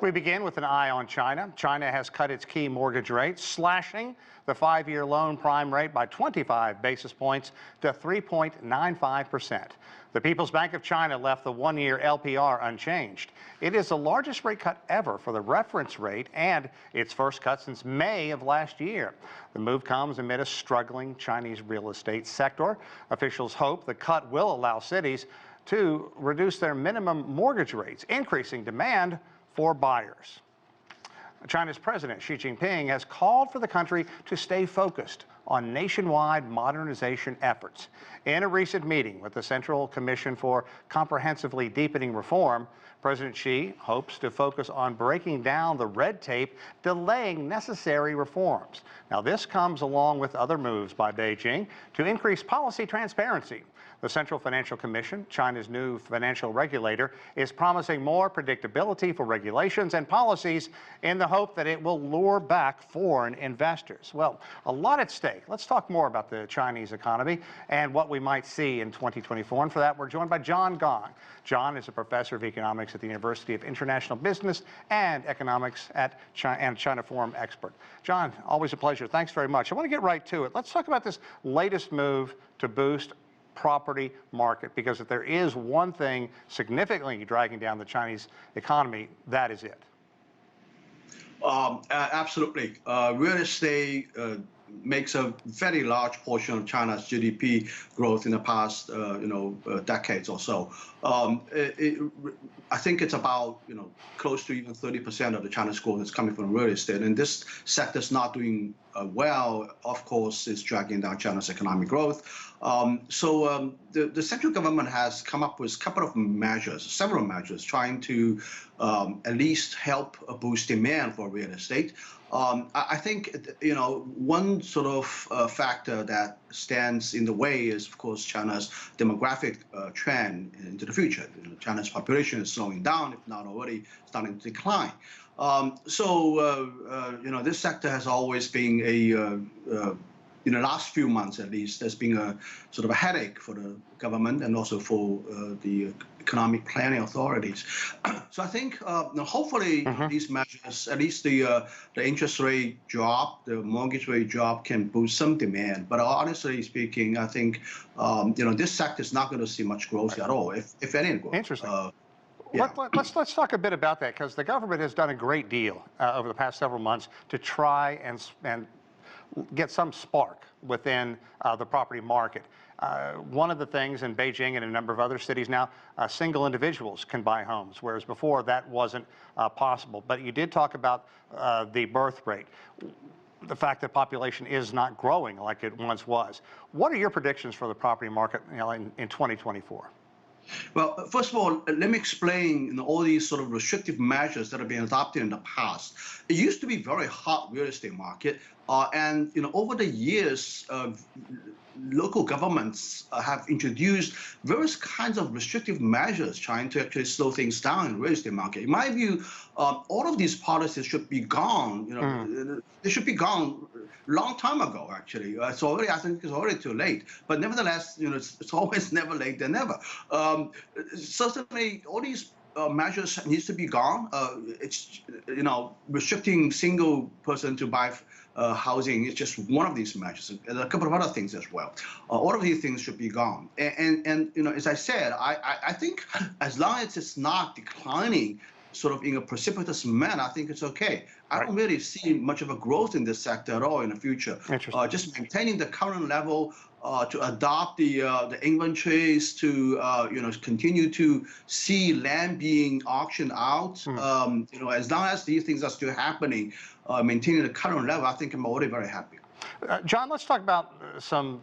We begin with an eye on China. China has cut its key mortgage rate, slashing the 5-year loan prime rate by 25 basis points to 3.95%. The People's Bank of China left the 1-year LPR unchanged. It is the largest rate cut ever for the reference rate and its first cut since May of last year. The move comes amid a struggling Chinese real estate sector. Officials hope the cut will allow cities to reduce their minimum mortgage rates, increasing demand for buyers. China's President Xi Jinping has called for the country to stay focused on nationwide modernization efforts. In a recent meeting with the Central Commission for Comprehensively Deepening Reform, President Xi hopes to focus on breaking down the red tape, delaying necessary reforms. Now, this comes along with other moves by Beijing to increase policy transparency. The Central Financial Commission, China's new financial regulator, is promising more predictability for regulations and policies in the hope that it will lure back foreign investors. Well, a lot at stake. Let's talk more about the Chinese economy and what we might see in 2024. And for that, we're joined by John Gong. John is a professor of economics at the University of International Business and Economics at China Forum expert. John, always a pleasure. Thanks very much. I want to get right to it. Let's talk about this latest move to boost property market, because if there is one thing significantly dragging down the Chinese economy, that is it. Absolutely. Real estate makes a very large portion of China's GDP growth in the past, decades or so. I think it's about, close to even 30% of the China's growth is coming from real estate, and this sector is not doing well. Of course, is dragging down China's economic growth. The central government has come up with a couple of measures, several measures, trying to at least help boost demand for real estate. I think, one sort of factor that stands in the way is, of course, China's demographic trend into the future. China's population is slowing down, if not already starting to decline. This sector has always been in the last few months, at least, there's been a sort of a headache for the government and also for the economic planning authorities. So I think, hopefully, these measures, at least the interest rate drop, the mortgage rate drop, can boost some demand. But honestly speaking, I think, this sector is not going to see much growth at all, if any growth. Interesting. Yeah. Let's talk a bit about that, because the government has done a great deal over the past several months to try and get some spark within the property market. One of the things in Beijing and a number of other cities now, single individuals can buy homes, whereas before that wasn't possible. But you did talk about the birth rate, the fact that population is not growing like it once was. What are your predictions for the property market in 2024? Well, first of all, let me explain all these sort of restrictive measures that have been adopted in the past. It used to be very hot real estate market, and over the years, local governments have introduced various kinds of restrictive measures trying to actually slow things down in the real estate market. In my view, all of these policies should be gone. They should be gone a long time ago, actually. I think it's already too late. But nevertheless, it's always never late than never. Certainly, all these measures needs to be gone. It's restricting single person to buy housing is just one of these measures. There's a couple of other things as well. All of these things should be gone. And as I said, I think as long as it's not declining sort of in a precipitous manner, I think it's okay. I don't really see much of a growth in this sector at all in the future. Just maintaining the current level, to adopt the inventories, to continue to see land being auctioned out. As long as these things are still happening, maintaining the current level, I think I'm already very happy. John, let's talk about some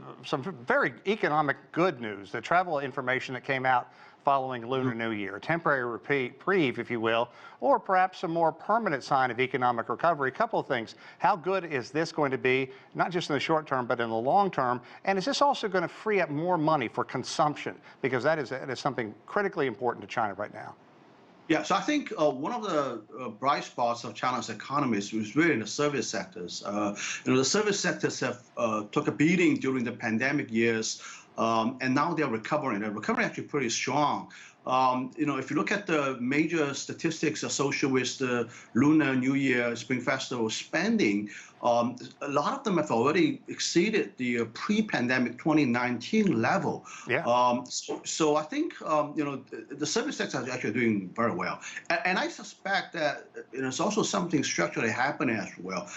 very economic good news. The travel information that came out following Lunar New Year, a temporary reprieve, if you will, or perhaps a more permanent sign of economic recovery. A couple of things. How good is this going to be, not just in the short term, but in the long term? And is this also going to free up more money for consumption? Because that is something critically important to China right now. Yeah, so I think one of the bright spots of China's economy is really in the service sectors. The service sectors have took a beating during the pandemic years, and now they're recovering. They're recovering actually pretty strong. If you look at the major statistics associated with the Lunar New Year Spring Festival spending, a lot of them have already exceeded the pre-pandemic 2019 level. Yeah. So I think the service sector is actually doing very well, and I suspect that it's also something structurally happening as well.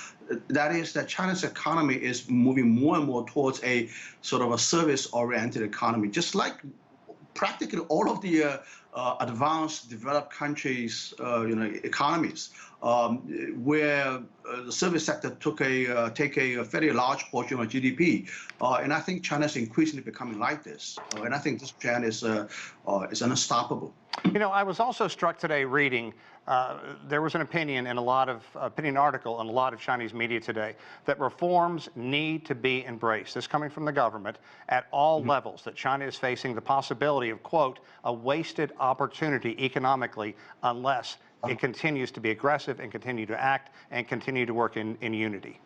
That is that China's economy is moving more and more towards a sort of a service-oriented economy, just like practically all of the advanced developed countries, economies, where the service sector take a very large portion of GDP, and I think China is increasingly becoming like this, and I think this trend is unstoppable. I was also struck today reading, there was an opinion in opinion article in a lot of Chinese media today that reforms need to be embraced. This coming from the government at all levels, that China is facing the possibility of, quote, a wasted opportunity economically unless it continues to be aggressive and continue to act and continue to work in unity.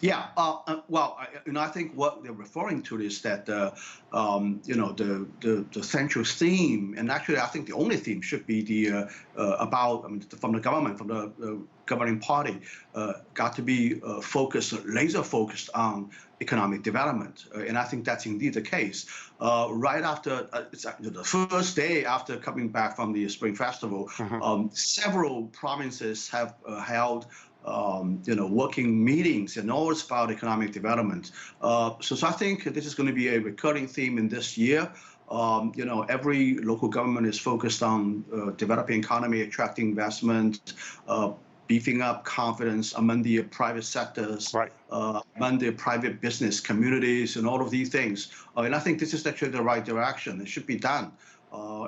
Yeah. Well, I think what they're referring to is that the central theme, and actually I think the only theme should be from the government, from the governing party, got to be laser focused on economic development, and I think that's indeed the case. Right after the first day after coming back from the Spring Festival, several provinces have held working meetings, and all it's about economic development. So I think this is going to be a recurring theme in this year. Every local government is focused on developing economy, attracting investment, beefing up confidence among the private sectors, right, among the private business communities, and all of these things. And I think this is actually the right direction. It should be done.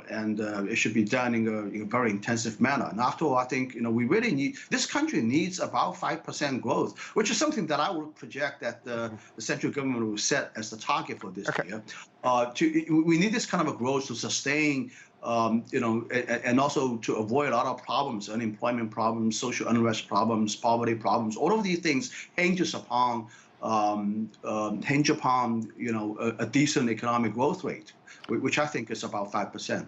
And it should be done in a very intensive manner. And after all, I think we really this country needs about 5% growth, which is something that I would project that the central government will set as the target for this year. We need this kind of a growth to sustain, and also to avoid a lot of problems, unemployment problems, social unrest problems, poverty problems. All of these things hinge upon a decent economic growth rate, which I think is about 5%.